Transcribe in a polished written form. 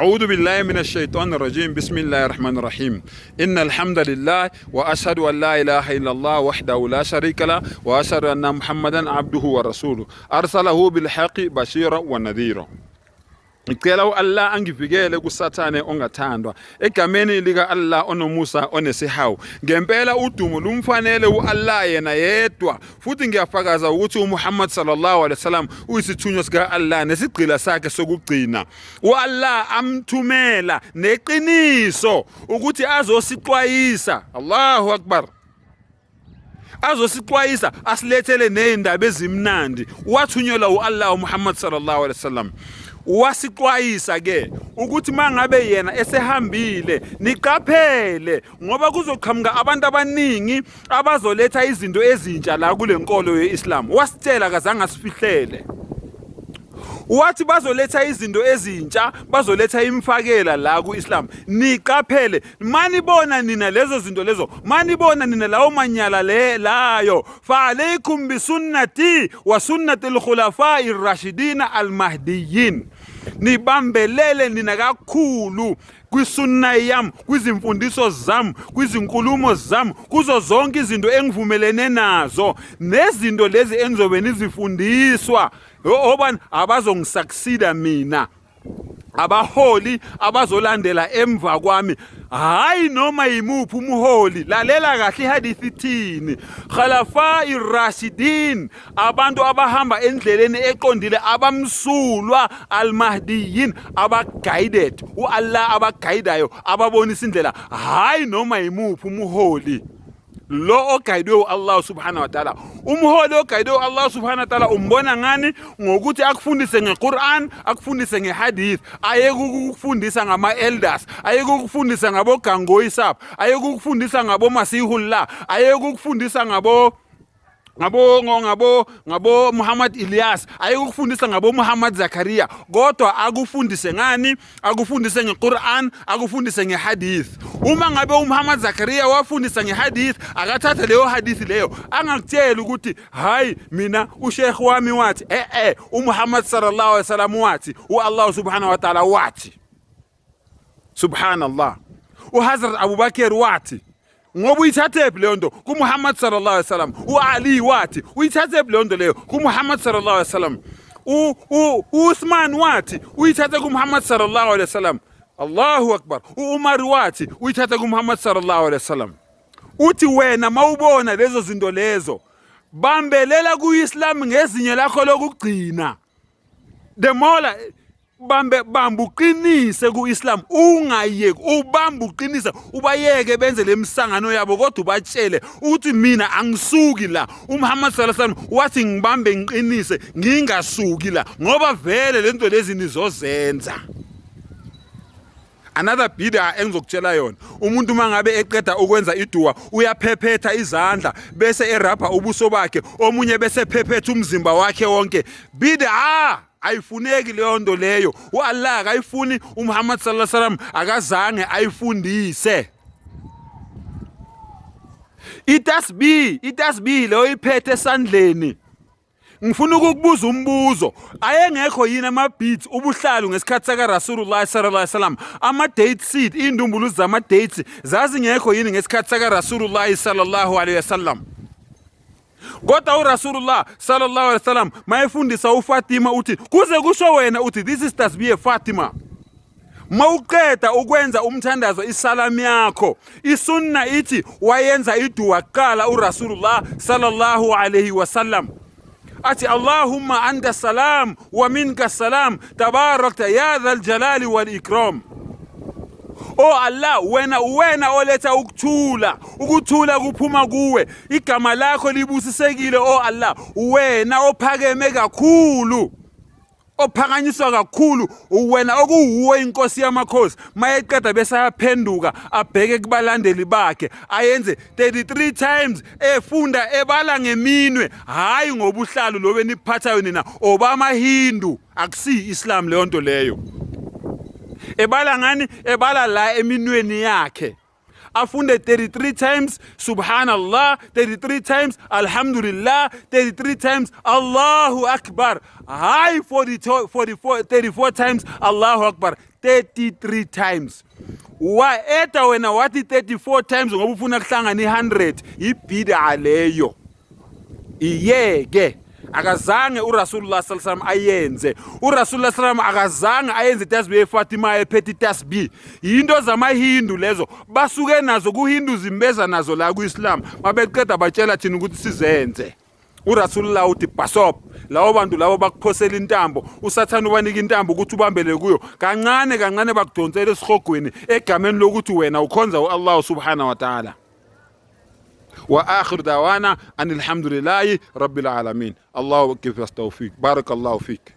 أعوذ بالله من الشيطان الرجيم بسم الله الرحمن الرحيم إن الحمد لله وأشهد أن لا إله إلا الله وحده لا شريك له وأشهد أن محمدا عبده ورسوله أرسله بالحق بشيرا ونذيرا. Ngicela Allah angivikele kusathane ongathandwa egameni lika Allah onomusa onesihawu. Ngempela udumo lumfanele uAllah yena yedwa, futhi ngiyafakaza ukuthi uMuhammad sallallahu alaihi wasallam uyisithunywa sika Allah nesigqila sakhe sokugcina. uAllah amthumela neqiniso ukuthi azosixwayisa. Allahu akbar. Azosixwayisa asilethele nezindaba ezimnandi. Wathunyelwa uAllah uMuhammad sallallahu alaihi wasallam. Wasixwayisa ke ukuthi mangabe yena esehambile niqaphele ngoba kuzoqhamuka abantu abaningi abazoletha izinto ezintsha la kulenkolo yeIslam. Wasitshela kazange asifihlele. Wathi bazoletha izinto ezintsha, bazoletha imfakela la kuIslam. Niqaphele, manibona nina lezo zinto lezo, manibona nina lawo manyala layo, fa alaykum bi sunnati wa sunnati al-khulafa'i ar-rashidin al-mahdiyyin. Nibambelele nina kakhulu kwisunna yami, kwizimfundiso zami, kwizinkulumo zami, kuzo zonke izinto engivumelene nazo nezinto lezi engizobe nizifundiswa obani abazongisucceeda mina, abaholi abazolandela emva kwami. Hayi noma yimuphi umholi. Lalela kahle ihadithi ithini. Khulafa'i rashidin, abantu abahamba endleleni eqondile, abamsulwa, al-mahdiyyin, abaguided. uAllah abaguidayo, ababonisa indlela. Hayi noma yimuphi umholi. Lo oguidwe Allah subhanahu wa ta'ala. Umholi oguidwe Allah subhanahu wa ta'ala umbona ngani? Ngokuthi akufundise ngeQuran, akufundise ngehadith, ayekukufundisa ngama elders, ayekukufundisa ngabo Gangoisap, ayekukufundisa ngabo Masihullah, ayekukufundisa ngabo Muhammad Ilyas, ayekufundisa ngabo Muhammad Zakaria. Kodwa akufundise ngani? Akufundise ngeQuran, akufundise ngehadith. Uma ngabe uMuhammad Zakaria wafundisa ngehadith, akathatha leyo hadith leyo angakutshela ukuthi hayi mina usheikh wami wathi uMuhammad sallallahu alaihi wasallam wathi, uAllah subhanahu wa ta'ala wathi. Subhanallah. uHazrat Abu Bakr wathi. Ngoba uyithathe leyo nto kuMuhammad sallallahu alaihi wasallam. uAli wathi uyithathe leyo nto leyo kuMuhammad sallallahu alaihi wasallam. uUthman wathi uyithathe kuMuhammad sallallahu alaihi wasallam. Allahu akbar. uUmar wathi uyithathe kuMuhammad sallallahu alaihi wasallam. Uthi wena mawubona lezo zinto lezo, bambelela kuIslam ngezinye lakho lokugcina. Demola bamba uqinise kuIslam, ungayeki ubamba uqinise, ubayeke benze lemsangano yabo kodwa ubatshele uthi mina angisuki la. uMuhammad sallallahu alaihi wasallam wathi ngibambe ngiqinise ngingasuki la ngoba vele lento lezi nizozenza. Another bid'a engizokutshela yona, umuntu mangabe eqeda ukwenza idua uyaphephetha izandla bese erabha ubuso bakhe, omunye bese phephetha umzimba wakhe wonke. Bid'a ayifuneki leyo nto leyo. uAllah akayifuni, uMuhammad sallallahu alaihi wasallam akazange ayifundise. Itasbih leyo iphethe esandleni. Ngifuna ukukubuza umbuzo, ayengekho yini ama-beats ubuhlalu ngesikhathi saka Rasulullah sallallahu alaihi wasallam? Ama-date seed, indumbulu zama-dates zazingekho yini ngesikhathi saka Rasulullah sallallahu alaihi wasallam? Kodwa uRasulullah sallallahu alaihi wasallam mayefundisa uFatima uthi kuze kusho wena uthi this is tasbih Fatima. Mawuqeda ukwenza umthandazo isalam yakho, isunna ithi wayenza idua qala uRasulullah sallallahu alaihi wasallam. Ati Allahumma anta salam wa minka salam tabarakta ya dhal jalali wal ikram. Allah, wena oletha ukuthula kuphuma kuwe, igama lakho libusisekile. Allah, wena ophakeme kakhulu, ophakanyiswa kakhulu, wena okuwuwe inkosi yamakhosi. Mayeqeda bese ayaphenduka abheke kubalandeli bakhe ayenze 33 times, efunda ebala ngeminwe, hayi ngobuhlalu lobe niphathayo nina obama Hindu. Akusi Islam leyo nto leyo. Ebala ngani? Ebala la eminweni yakhe. afunde 33 times subhanallah, 33 times alhamdulillah, 33 times Allahu Akbar. High 34 times Allahu Akbar. 33 times. Eta wena wathi 34 times ngoba ufuna kuhlangana i100 ibhida leyo. Iyeke akazange uRasulullah sallallahu alaihi wasallam ayenze. uRasulullah sallallahu alaihi wasallam akazange ayenze tasbih eFatima ephethe tasbih. Into zamaHindu lezo basuke nazo kuHindu zimbeza nazo la kuIslam. Mabeqeda batshela thina ukuthi sizenze. uRasulullah uthi basop lawo bantu labo bakuphosela intambo usathana ubanika intambo ukuthi ubambele kuyo kancane kancane bakudonsela esihogweni egameni lokuthi wena ukhonza uAllah subhanahu wa ta'ala. وآخر دعوانا أن الحمد لله رب العالمين. الله يكفي التوفيق. بارك الله فيك.